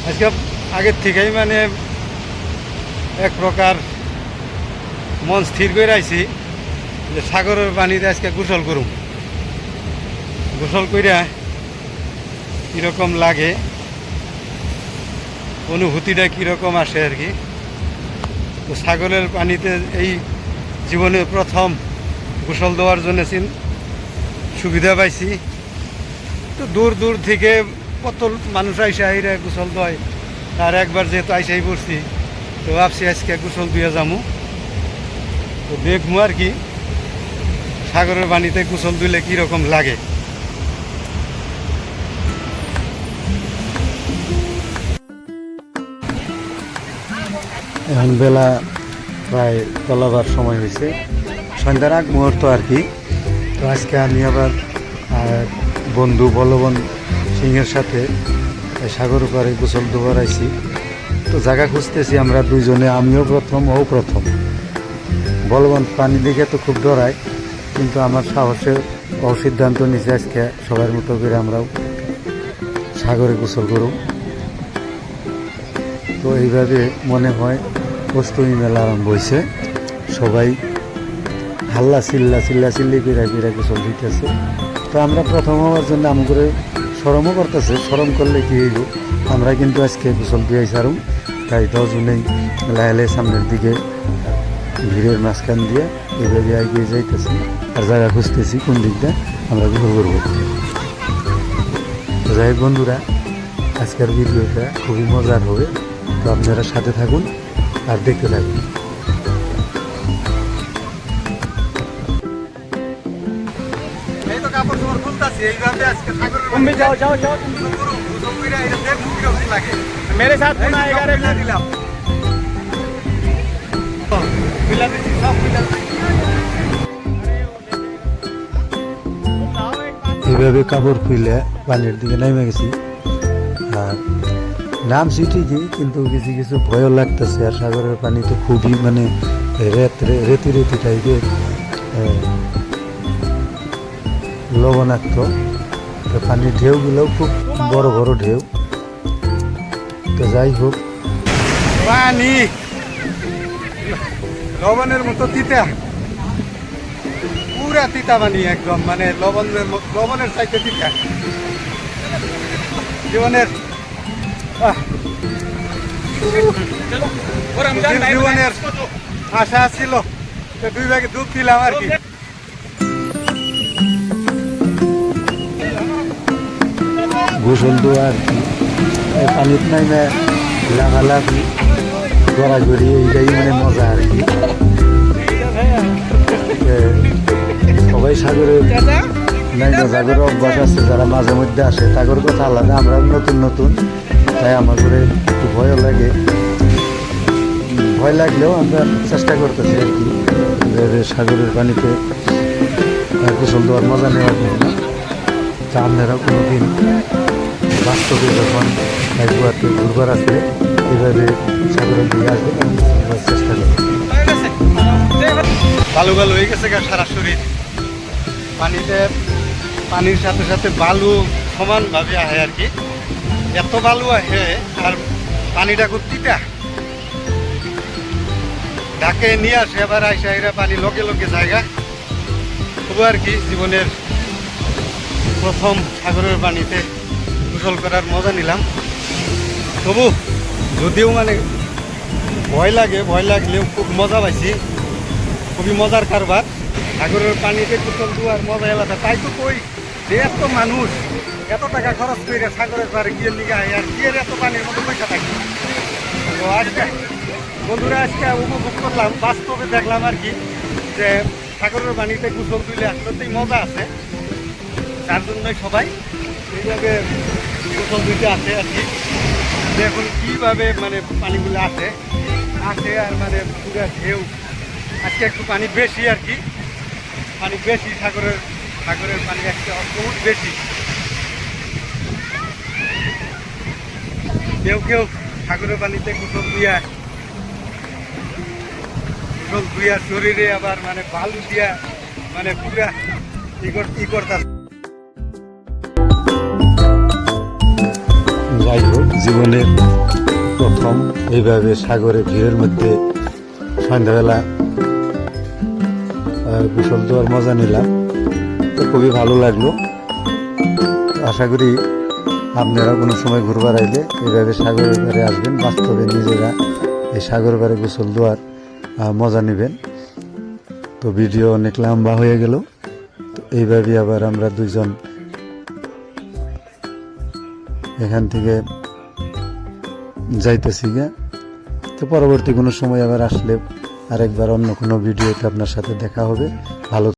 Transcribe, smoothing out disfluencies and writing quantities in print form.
আজকে আগের থেকেই মানে এক প্রকার মন স্থির করে আইছি যে সাগরের পানিতে আজকে গোসল করুম। গোসল কইরা কীরকম লাগে, অনুভূতিটা কীরকম আসে আর কি। তো সাগরের পানিতে এই জীবনে প্রথম গোসল দেওয়ার জন্য সুবিধা পাইছি। তো দূর দূর থেকে কত মানুষ আইসা আইরা গোসল দেয়, আর একবার যেহেতু আইসাই পড়ছি তো ভাবছি আজকে গোসল দিয়ে যাবো। তো দেখবো আর কি সাগরের পানিতে গোসল দিলে কীরকম লাগে। এখন বেলা প্রায় তলাবার সময় হয়েছে, সন্ধ্যার আগ মুহূর্ত আর কি। তো আজকে আমি আবার বন্ধু বলবন সিংহের সাথে সাগর পাড়ে গোসল দেওয়ার আইছি। তো জায়গা খুঁজতেছি আমরা দুইজনে, আমিও প্রথম ও প্রথম। বলবন পানি দেখে তো খুব ডরায়, কিন্তু আমার সাহসে সিদ্ধান্ত নিচ্ছে আজকে সবার মতো করে আমরাও সাগরে গোসল করব। তো এইভাবে মনে হয় অষ্টমী মেলা আরম্ভ হয়েছে, সবাই হাল্লা চিল্লি করে গোসল দিতেছে। তো আমরা প্রথম হওয়ার জন্য আমাদের শরমও করতেছে, শরম করলে কি হইব, আমরা কিন্তু আজকে গোসল দিয়ে সারুম। তাই 10 জনেই লাহে সামনের দিকে ভিড়ের মাঝখান দিয়ে এইভাবে এগিয়ে যাইতেছি, আর জায়গা খুঁজতেছি কোন দিকটা আমরা গোসল করবো। তো যাই বন্ধুরা, আজকের ভিডিওটা খুবই মজার হবে। তো আপনারা সাথে থাকুন আর দেখতে থাকুন। मेरे साथ पुनः 11 দিলাম এইভাবে কাপড় খুলে পানির দিকে নেমে গেছি। আর নামছি ঠিকই, কিন্তু কিছু কিছু ভয়ও লাগতেছে। আর সাগরের পানি তো খুবই মানে রেতি টাইপের লবণাক্ত। তো পানির ঢেউগুলোও খুব বড় বড় ঢেউ। তো যাই হোক, পানি লবণের মতো তিতা, পুরা তিতা পানি একদম, মানে লবণের চাইতে তিতা। জীবনের জীবনের আশা ছিল, 2 ভাগে দুধ দিলাম আর কি। গোসল দেওয়া আর কি, পানির নাইমে লাফালাফি গড়াগড়ি, এইটাই মানে মজা আর কি। সবাই সাগরে নাইমে সাগরের অভ্যাস আছে, যারা মাঝে মধ্যে আসে তাগর কথা আলাদা, আমরা নতুন তাই আমাদের একটু ভয়ও লাগে। ভয় লাগলেও আমরা চেষ্টা করতেছি আর কি সাগরের পানিতে গোসল দেওয়ার মজা নেওয়ার জন্য। তা আপনারাও কোনোদিন বাস্তবে যখন একবারকে ঘুরবার আসলে এইভাবে সাগরের দিকে আসবে চেষ্টা করবে। বালু হয়ে গেছে সারা শরীর পানিতে, পানির সাথে সাথে বালু সমানভাবে আহে আর কি। এত বালু আহে, আর পানিটা খুব তিতা, ঢাকে নিয়ে আসে আবার আইসা পানি লগে জায়গা। তবু আর কি জীবনের প্রথম সাগরের পানিতে গোসল করার মজা নিলাম। তবু যদিও মানে ভয় লাগলেও খুব মজা পাইছি, খুবই মজার কারবার। সাগরের পানিতে গোসল দেওয়ার মজা আলাদা। তাই তো কই যে এত মানুষ এত টাকা খরচ করে সাগরের পাড়ে গিয়ে লিগে আয়, আর গিয়ে এত পানির মতো পয়সা থাকে। তো আজকে বন্ধুরা আজকে উপভোগ করলাম, বাস্তবে দেখলাম আর কি যে সাগরের পানিতে গোসল দিলে আসলেই মজা আছে। তার জন্যই সবাই এইভাবে গোসল দিতে আসে আর কি। এখন কীভাবে মানে পানিগুলো আসে আর মানে পুরো ঢেউ। আজকে একটু পানি বেশি আর কি, পানি বেশি সাগরের পানি আজকে বহুত বেশি। কেউ সাগরের পানিতে গোসল দিয়া শরীরে আবার মানে বালু দিয়া মানে পুরা ই করতে যাই হোক, জীবনের প্রথম এইভাবে সাগরে ভিড়ের মধ্যে সন্ধ্যাবেলা গোসল দেওয়ার মজা নিলাম। তো খুবই ভালো লাগলো। আশা করি আপনারা কোনো সময় ঘুরবার আইলে এইভাবে সাগরের পাড়ে আসবেন, বাস্তবে নিজেরা এই সাগর পাড়ে গোসল দেওয়ার মজা নেবেন। তো ভিডিও অনেক লম্বা হয়ে গেল। তো এইভাবে আবার আমরা দুইজন এখান থেকে যাইতেছি গে। তো পরবর্তী কোনো সময় আবার আসলে আরেকবার অন্য কোনো ভিডিওতে আপনার সাথে দেখা হবে। ভালো